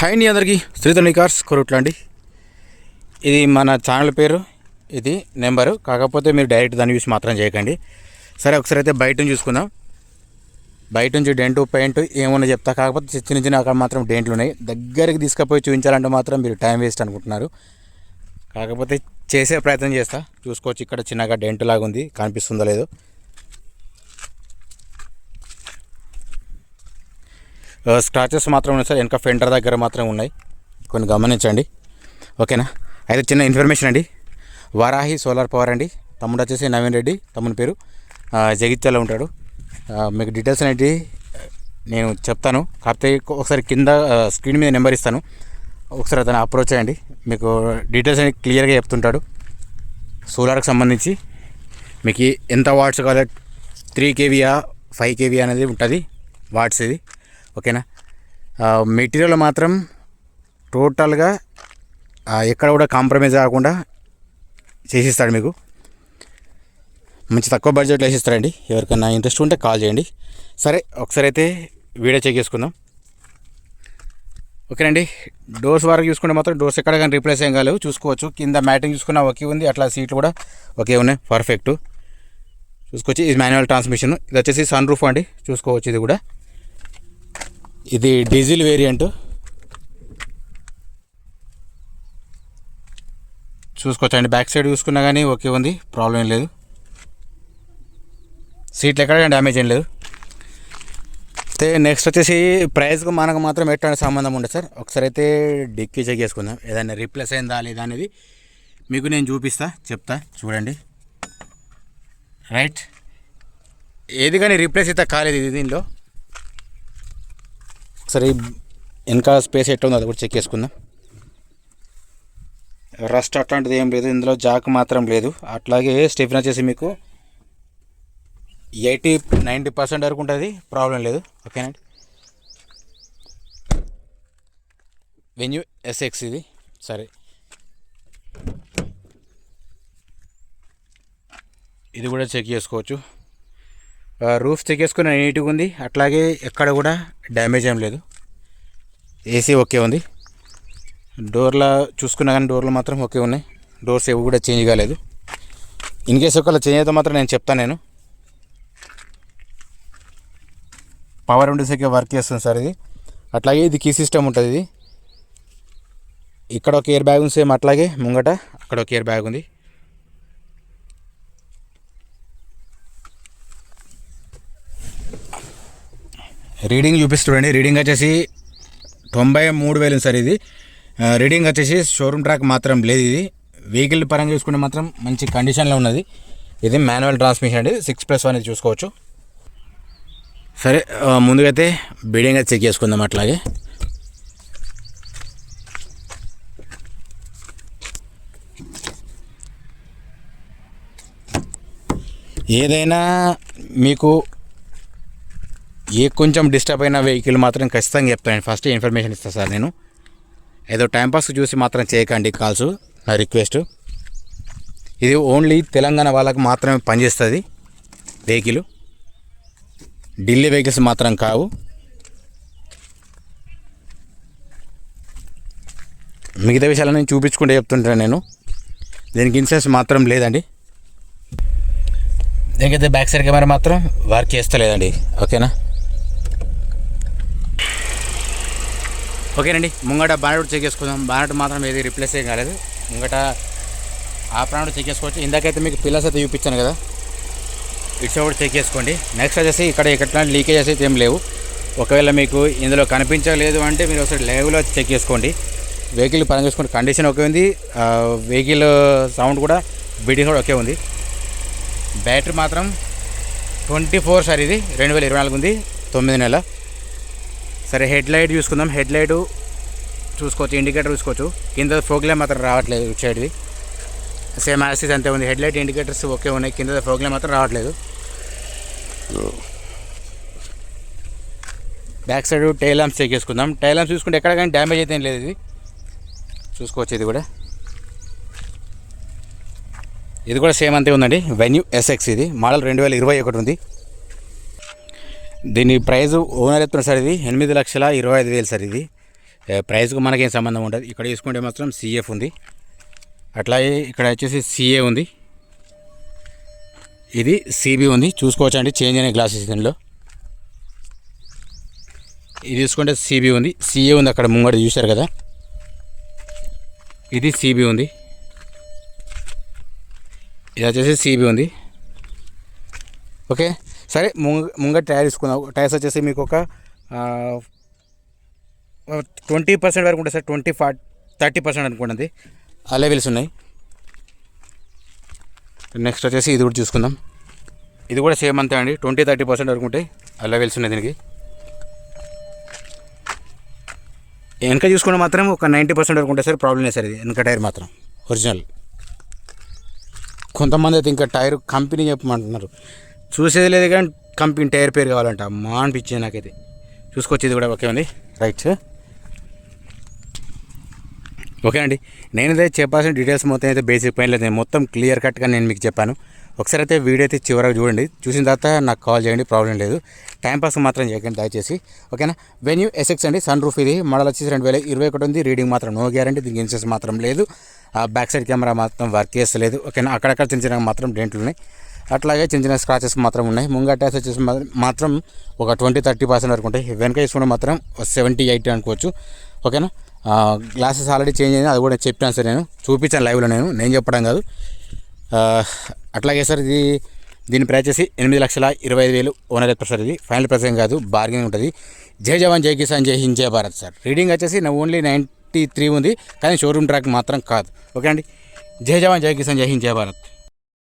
Hi అండి అందరికీ Sridhar cars Korutla అండి. ఇది మన ఛానల్ పేరు, ఇది నెంబరు. కాకపోతే మీరు డైరెక్ట్ దాన్ని యూస్ మాత్రం చేయకండి. సరే ఒకసారి అయితే బయట నుంచి చూసుకుందాం. బయట నుంచి డెంటు పెయింట్ ఏమన్నా చెప్తా, కాకపోతే చిన్న చిన్న అక్కడ మాత్రం డెంట్లు ఉన్నాయి. దగ్గరికి తీసుకుపోయి చూపించాలంటే మాత్రం మీరు టైం వేస్ట్ అనుకుంటున్నారు. కాకపోతే చేసే ప్రయత్నం చేస్తా. చూసుకోవచ్చు, ఇక్కడ చిన్నగా డెంట్ లాగా ఉంది, కనిపిస్తుందో లేదో. స్క్రాచెస్ మాత్రం ఉన్నాయి సార్, వెనక ఫెండర్ దగ్గర మాత్రం ఉన్నాయి, కొన్ని గమనించండి. ఓకేనా. అయితే చిన్న ఇన్ఫర్మేషన్ అండి. వారాహి సోలార్ పవర్ అండి. తమ్ముడు వచ్చేసి నవీన్ రెడ్డి, తమ్ముని పేరు జగిత్యాల ఉంటాడు. మీకు డీటెయిల్స్ అనేవి నేను చెప్తాను, కాకపోతే ఒకసారి కింద స్క్రీన్ మీద నెంబర్ ఇస్తాను, ఒకసారి అతను అప్రోచ్ చేయండి. మీకు డీటెయిల్స్ అనేవి క్లియర్గా చెప్తుంటాడు. సోలార్కి సంబంధించి మీకు ఎంత వాట్స్ కావాలి, 3 kVయా 5 kV అనేది ఉంటుంది వాట్స్ ఇది. ఓకేనా. మెటీరియల్ మాత్రం టోటల్గా ఎక్కడ కూడా కాంప్రమైజ్ కాకుండా చేసిస్తాడు. మీకు మంచి తక్కువ బడ్జెట్లో వేసిస్తాడండి. ఎవరికైనా ఇంట్రెస్ట్ ఉంటే కాల్ చేయండి. సరే ఒకసారి అయితే వీడియో చెక్ చేసుకుందాం. ఓకేనండి. డోర్స్ వరకు చూసుకుంటే మాత్రం డోర్స్ ఎక్కడ కానీ రీప్లేస్ ఏం కాలేవు. చూసుకోవచ్చు, కింద మ్యాటింగ్ చూసుకున్నా ఓకే ఉంది, అట్లా సీట్లు కూడా ఓకే ఉన్నాయి, పర్ఫెక్ట్. చూసుకోవచ్చు, ఇది మాన్యువల్ ట్రాన్స్మిషన్. ఇది వచ్చేసి సన్ రూఫ్ అండి, చూసుకోవచ్చు. ఇది కూడా ఇది డీజిల్ వేరియంట్. చూసుకోవచ్చు అండి, బ్యాక్ సైడ్ చూసుకున్నా కానీ ఓకే ఉంది, ప్రాబ్లం ఏం లేదు. సీట్లు ఎక్కడ డ్యామేజ్ ఏం లేదు. అయితే నెక్స్ట్ వచ్చేసి ప్రైస్కి మనకు మాత్రం ఎట్లాంటి సంబంధం ఉండదు సార్. ఒకసారి అయితే డిక్కీ చెక్ చేసుకుందాం, ఏదైనా రీప్లేస్ అయిందా లేదా అనేది మీకు నేను చూపిస్తా, చెప్తా చూడండి. రైట్, ఏది కానీ రీప్లేస్ అయితే కాలేదు ఇది. దీనిలో ఒకసారి వెనక స్పేస్ ఎట్లా ఉందో అది కూడా చెక్ చేసుకుందాం. రస్ట్ అట్లాంటిది ఏం లేదు, ఇందులో జాక్ మాత్రం లేదు. అట్లాగే స్టెఫిన్ వచ్చేసి మీకు 80-90% వరకు ఉంటుంది, ప్రాబ్లం లేదు. ఓకేనండి. వెన్యూ ఎస్ఎక్స్ ఇది. సరే, ఇది కూడా చెక్ చేసుకోవచ్చు. రూఫ్ చెక్ చేసుకుని నీట్గా ఉంది, అట్లాగే ఎక్కడ కూడా డ్యామేజ్ ఏం లేదు. ఏసీ ఓకే ఉంది. డోర్లో చూసుకున్నా కానీ డోర్లు మాత్రం ఓకే ఉన్నాయి. డోర్స్ ఏవి కూడా చేంజ్ కాలేదు. ఇన్ కేసు ఒకవేళ చేంజ్ అయితే మాత్రం నేను చెప్తాను. నేను పవర్ విండోస్కి వర్క్ చేస్తుంది సార్ ఇది. అట్లాగే ఇది కీ సిస్టమ్ ఉంటుంది. ఇది ఇక్కడ ఒక ఎయిర్ బ్యాగ్ ఉంది, సేమ్ అట్లాగే ముంగట అక్కడ ఒక ఎయిర్ బ్యాగ్ ఉంది. రీడింగ్ చూపిస్తుండండి. రీడింగ్ వచ్చేసి 93,000 సార్ ఇది. రీడింగ్ వచ్చేసి షోరూమ్ ట్రాక్ మాత్రం లేదు. ఇది వెహికల్ పరంగా చూసుకుంటే మాత్రం మంచి కండిషన్లో ఉన్నది. ఇది మాన్యువల్ ట్రాన్స్మిషన్ అండి, 6+1 అనేది చూసుకోవచ్చు. సరే ముందుగా అయితే బీడింగ్ అయితే చెక్ చేసుకుందాం. అట్లాగే ఏదైనా మీకు కొంచెం డిస్టర్బ్ అయిన వెహికల్ మాత్రం ఖచ్చితంగా చెప్తాను. ఫస్ట్ ఇన్ఫర్మేషన్ ఇస్తాను సార్ నేను. ఏదో టైంపాస్ చూసి మాత్రం చేయకండి కాల్స్, నా రిక్వెస్ట్. ఇది ఓన్లీ తెలంగాణ వాళ్ళకి మాత్రమే పనిచేస్తుంది వెహికల్, ఢిల్లీ వెహికల్స్ మాత్రం కావు. మిగతా విషయాలను నేను చూపించుకుంటే చెప్తుంటాను నేను. దీనికి ఇన్సూరెన్స్ మాత్రం లేదండి. దీనికైతే బ్యాక్ సైడ్ కెమెరా మాత్రం వర్క్ చేస్తలేదండి. ఓకేనా. ఓకేనండి. ముంగట బానెట్ చెక్ చేసుకుందాం. బానెట్ మాత్రం ఏది రిప్లేస్ ఏం కాలేదు. ముంగట ఆ ప్రాణుడు చెక్ చేసుకోవచ్చు. ఇందాకైతే మీకు పిల్లర్స్ అయితే చూపించాను కదా, ఇట్స్ కూడా చెక్ చేసుకోండి. నెక్స్ట్ వచ్చేసి ఇక్కడ ఎట్లాంటి లీకేజెస్ అయితే ఏం లేవు. ఒకవేళ మీకు ఇందులో కనిపించలేదు అంటే మీరు ఒకసారి లైవ్లో చెక్ చేసుకోండి. వెహికల్ పరంగా చూసుకోండి, కండిషన్ ఓకే ఉంది. వెహికల్ సౌండ్ కూడా, బీటింగ్ కూడా ఓకే ఉంది. బ్యాటరీ మాత్రం 24 సార్ ఇది, 2024 ఉంది, 9 నెల. సరే హెడ్ లైట్ చూసుకుందాం. హెడ్ లైట్ చూసుకోవచ్చు, ఇండికేటర్ చూసుకోవచ్చు. కింద ఫోగ్లైట్ మాత్రం రావట్లేదు, ఇటు సైడ్ది సేమ్ యాసిస్ అంతే ఉంది. హెడ్ లైట్ ఇండికేటర్స్ ఓకే ఉన్నాయి, కింద ఫోగ్లైట్ మాత్రం రావట్లేదు. Back side tail lamps check చేసుకుందాం. టైల్ ల్యాంప్స్ చూసుకుంటే ఎక్కడ కానీ డ్యామేజ్ అయితే ఏం లేదు. ఇది చూసుకోవచ్చు. ఇది కూడా సేమ్ అంతే ఉందండి. వెన్యూ ఎస్ఎక్స్ ఇది, మోడల్ 2021 ఉంది. దీని ప్రైస్ ఓనర్ ఎత్తున్నారు సార్. ఇది 8,25,000 సార్. ఇది ప్రైస్కు మనకేం సంబంధం ఉండదు. ఇక్కడ చూసుకుంటే మాత్రం సిఎఫ్ ఉంది, అట్లాగే ఇక్కడ వచ్చేసి సిఏ ఉంది, ఇది సిబి ఉంది. చూసుకోవచ్చు అండి చేంజ్ అయిన గ్లాసెస్ దీనిలో. ఇది చూసుకుంటే సిబి ఉంది, సిఏ ఉంది అక్కడ ముంగడ చూశారు కదా, ఇది సిబి ఉంది, ఇది వచ్చేసి సిబి ఉంది. ఓకే సరే, ముంగట టైర్ తీసుకుందాం. టైర్స్ వచ్చేసి మీకు ఒక 20% వరకు ఉంటుంది సార్, 30% అనుకోండి, ఆ లెవెల్స్ ఉన్నాయి. నెక్స్ట్ వచ్చేసి ఇది కూడా చూసుకుందాం. ఇది కూడా సేమ్ అంతే అండి, 20-30% వరకు ఉంటాయి, ఆ లెవెల్స్ ఉన్నాయి దీనికి. వెనక చూసుకుంటే మాత్రం ఒక 90% వరకు ఉంటుంది సార్, ప్రాబ్లం లేదు సార్. ఇది వెనక టైర్ మాత్రం ఒరిజినల్. కొంతమంది అయితే ఇంకా టైర్ కంపెనీ చెప్పమంటున్నారు, చూసేది లేదు కానీ కంపెనీ టైర్ పేరు కావాలంట. అమ్మా అనిపించింది నాకైతే. చూసుకోవచ్చు, ఇది కూడా ఓకే ఉంది, రైట్. ఓకే అండి, నేనైతే చెప్పాల్సిన డీటెయిల్స్ మొత్తం అయితే బేసిక్ పైన లేదు, మొత్తం క్లియర్ కట్గా నేను మీకు చెప్పాను. ఒకసారి అయితే వీడియో అయితే చివరకు చూడండి, చూసిన తర్వాత నాకు కాల్ చేయండి, ప్రాబ్లం లేదు. టైంపాస్ మాత్రం చేయకండి దయచేసి, ఓకేనా. వెన్యూ ఎస్ఎక్స్ అండి, సన్ రూఫ్. ఇది మోడల్ వచ్చేసి 2021 ఉంది. రీడింగ్ మాత్రం నో గ్యారంటీ, దీనికి ఇన్సూరెన్స్ మాత్రం లేదు. బ్యాక్ సైడ్ కెమెరా మాత్రం వర్క్ చేస్తలేదు, ఓకేనా. అక్కడక్కడ చిన్న చిన్న మాత్రం డెంట్లు ఉన్నాయి, అట్లాగే చిన్న చిన్న స్క్రాచెస్ మాత్రం ఉన్నాయి. ముంగ టైర్స్ వచ్చేసి మాత్రం ఒక 20-30% వరకు ఉంటాయి. వెనక తీసుకుంటే మాత్రం 70-80 అనుకోవచ్చు, ఓకేనా. గ్లాసెస్ ఆల్రెడీ చేంజ్ అయింది, అది కూడా చెప్పాను సార్, నేను చూపించాను లైవ్లో, నేను చెప్పడం కాదు. అట్లాగే సార్ దీని ప్రైస్ వచ్చేసి 8,25,000 ఓనర్ చెప్తారు సార్. ఇది ఫైనల్ ప్రైస్ ఏం కాదు, బార్గెనింగ్ ఉంటుంది. జై జవాన్ జై కిసాన్ జై హింద్ జై భారత్ సార్. రీడింగ్ వచ్చేసి ఓన్లీ 93 ఉంది, కానీ షోరూమ్ ట్రాక్ మాత్రం కాదు, ఓకే అండి. జై జవాన్ జై కిసాన్ జై హింద్ జై భారత్.